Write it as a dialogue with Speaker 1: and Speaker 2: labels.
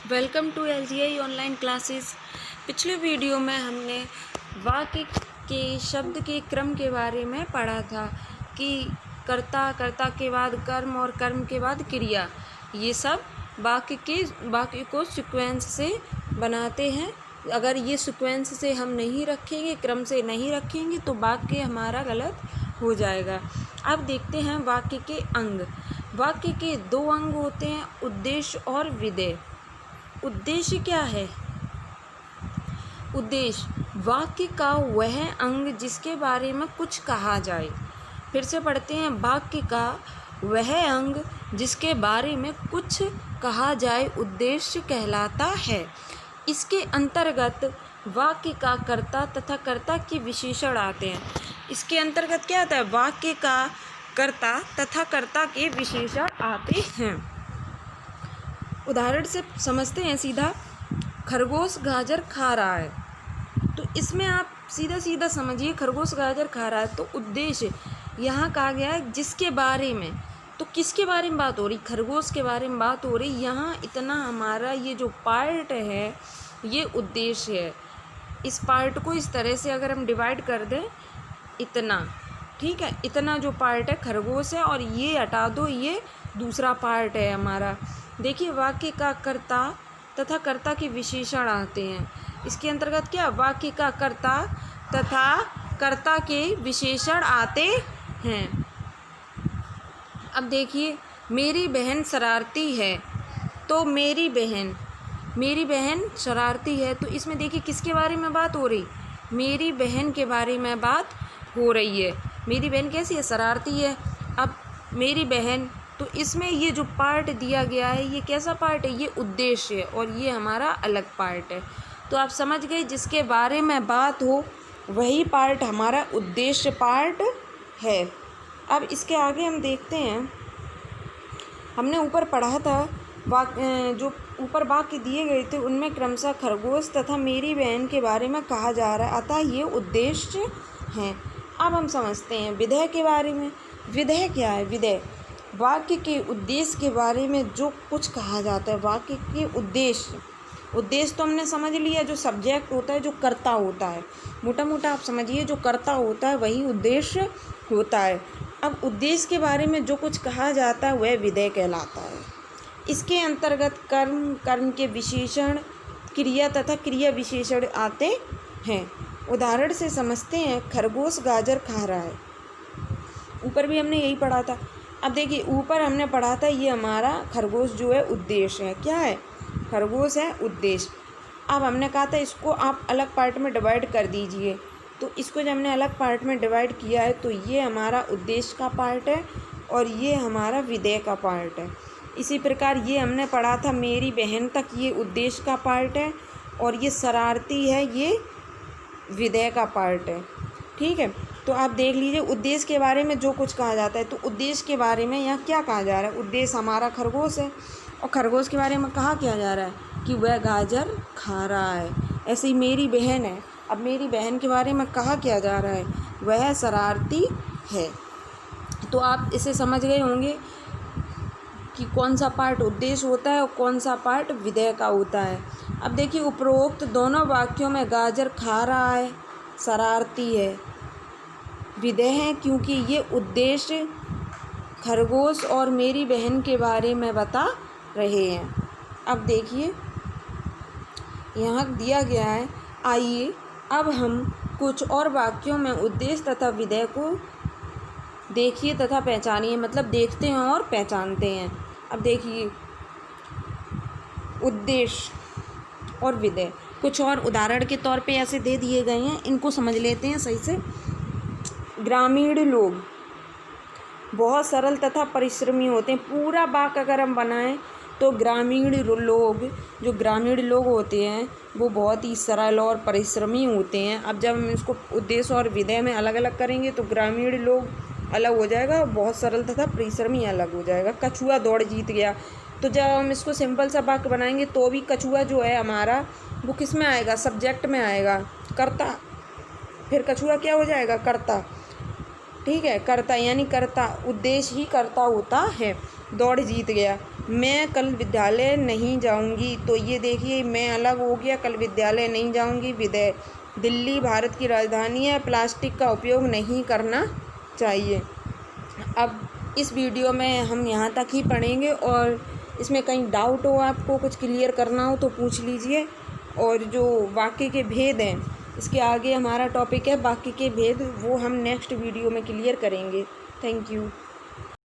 Speaker 1: Welcome to LGI online classes. पिछले video में हमने वाक्य के शब्द के क्रम के बारे में पढ़ा था कि कर्ता के बाद कर्म और कर्म के बाद क्रिया, ये सब वाक्य को सीक्वेंस से बनाते हैं। अगर ये सीक्वेंस से हम नहीं रखेंगे, क्रम से नहीं रखेंगे, तो वाक्य हमारा गलत हो जाएगा। अब देखते हैं वाक्य के अंग। वाक्य के दो अंग होते हैं, उद्देश्य और विधेय। उद्देश्य क्या है? उद्देश्य वाक्य का वह अंग जिसके बारे में कुछ कहा जाए। फिर से पढ़ते हैं, वाक्य का वह अंग जिसके बारे में कुछ कहा जाए उद्देश्य कहलाता है। इसके अंतर्गत वाक्य का कर्ता तथा कर्ता के विशेषण आते हैं। इसके अंतर्गत क्या आता है? वाक्य का कर्ता तथा कर्ता के विशेषण आते हैं। उदाहरण से समझते हैं सीधा। खरगोश गाजर खा रहा है, तो इसमें आप सीधा सीधा समझिए, खरगोश गाजर खा रहा है तो उद्देश्य यहाँ कहा गया है जिसके बारे में। तो किसके बारे में बात हो रही? खरगोश के बारे में बात हो रही। यहाँ इतना हमारा ये जो पार्ट है ये उद्देश्य है। इस पार्ट को इस तरह से अगर हम डिवाइड कर दें, इतना, ठीक है, इतना जो पार्ट है खरगोश है, और ये हटा दो, ये दूसरा पार्ट है हमारा। देखिए, वाक्य का कर्ता तथा कर्ता के विशेषण आते हैं। इसके अंतर्गत क्या? वाक्य का कर्ता तथा कर्ता के विशेषण आते हैं। अब देखिए, मेरी बहन शरारती है, तो मेरी बहन शरारती है, तो इसमें देखिए किसके बारे में बात हो रही? मेरी बहन के बारे में बात हो रही है। मेरी बहन कैसी है? शरारती है। अब मेरी बहन, तो इसमें ये जो पार्ट दिया गया है ये कैसा पार्ट है? ये उद्देश्य है, और ये हमारा अलग पार्ट है। तो आप समझ गए, जिसके बारे में बात हो वही पार्ट हमारा उद्देश्य पार्ट है। अब इसके आगे हम देखते हैं, हमने ऊपर पढ़ा था जो ऊपर वाक्य दिए गए थे उनमें क्रमशः खरगोश तथा मेरी बहन के बारे में कहा जा रहा है, अतः ये उद्देश्य हैं। अब हम समझते हैं विधेय के बारे में। विधेय क्या है? विधेय वाक्य के उद्देश्य के बारे में जो कुछ कहा जाता है। वाक्य के उद्देश्य तो हमने समझ लिया, जो सब्जेक्ट होता है, जो कर्ता होता है, मोटा मोटा आप समझिए, जो कर्ता होता है वही उद्देश्य होता है। अब उद्देश्य के बारे में जो कुछ कहा जाता है वह विधेय कहलाता है। इसके अंतर्गत कर्म के विशेषण, क्रिया तथा क्रिया विशेषण आते हैं। उदाहरण से समझते हैं, खरगोश गाजर खा रहा है। ऊपर भी हमने यही पढ़ा था। अब देखिए, ऊपर हमने पढ़ा था ये हमारा खरगोश जो है उद्देश्य है। क्या है? खरगोश है उद्देश्य। अब हमने कहा था इसको आप अलग पार्ट में डिवाइड कर दीजिए, तो इसको जब हमने अलग पार्ट में डिवाइड किया है तो ये हमारा उद्देश्य का पार्ट है और ये हमारा विधेय का पार्ट है। इसी प्रकार ये हमने पढ़ा था मेरी बहन तक, ये उद्देश्य का पार्ट है, और ये शरारती है, ये विधेय का पार्ट है। ठीक है, तो आप देख लीजिए उद्देश्य के बारे में जो कुछ कहा जाता है। तो उद्देश्य के बारे में यहाँ क्या कहा जा रहा है? उद्देश्य हमारा खरगोश है, और खरगोश के बारे में कहा क्या जा रहा है कि वह गाजर खा रहा है। ऐसे ही मेरी बहन है, अब मेरी बहन के बारे में कहा क्या जा रहा है? वह शरारती है। तो आप इसे समझ गए होंगे कि कौन सा पार्ट उद्देश्य होता है और कौन सा पार्ट विधेय का होता है। अब देखिए, उपरोक्त दोनों वाक्यों में गाजर खा रहा है, शरारती है, विधेय है, क्योंकि ये उद्देश्य खरगोश और मेरी बहन के बारे में बता रहे हैं। अब देखिए, यहाँ दिया गया है, आइए अब हम कुछ और वाक्यों में उद्देश्य तथा विधेय को देखिए तथा पहचानिए, मतलब देखते हैं और पहचानते हैं। अब देखिए, उद्देश्य और विधेय कुछ और उदाहरण के तौर पे ऐसे दे दिए गए हैं, इनको समझ लेते हैं सही से। ग्रामीण लोग बहुत सरल तथा परिश्रमी होते हैं। पूरा वाक्य अगर हम बनाएं तो ग्रामीण लोग होते हैं वो बहुत ही सरल और परिश्रमी होते हैं। अब जब हम इसको उद्देश्य और विधेय में अलग अलग करेंगे तो ग्रामीण लोग अलग हो जाएगा, बहुत सरल तथा परिश्रमी अलग हो जाएगा। कछुआ दौड़ जीत गया, तो जब हम इसको सिंपल सा वाक्य बनाएंगे तो भी कछुआ जो है हमारा वो किस में आएगा? सब्जेक्ट में आएगा, कर्ता। फिर कछुआ क्या हो जाएगा? कर्ता। ठीक है, कर्ता यानी कर्ता, उद्देश्य ही कर्ता होता है। दौड़ जीत गया, मैं कल विद्यालय नहीं जाऊंगी। तो ये देखिए मैं अलग हो गया, कल विद्यालय नहीं जाऊंगी। दिल्ली भारत की राजधानी है, प्लास्टिक का उपयोग नहीं करना चाहिए। अब इस वीडियो में हम यहाँ तक ही पढ़ेंगे, और इसमें कहीं डाउट हो, आपको कुछ क्लियर करना हो तो पूछ लीजिए। और जो वाक्य के भेद हैं, इसके आगे हमारा टॉपिक है वाक्य के भेद, वो हम नेक्स्ट वीडियो में क्लियर करेंगे। Thank you.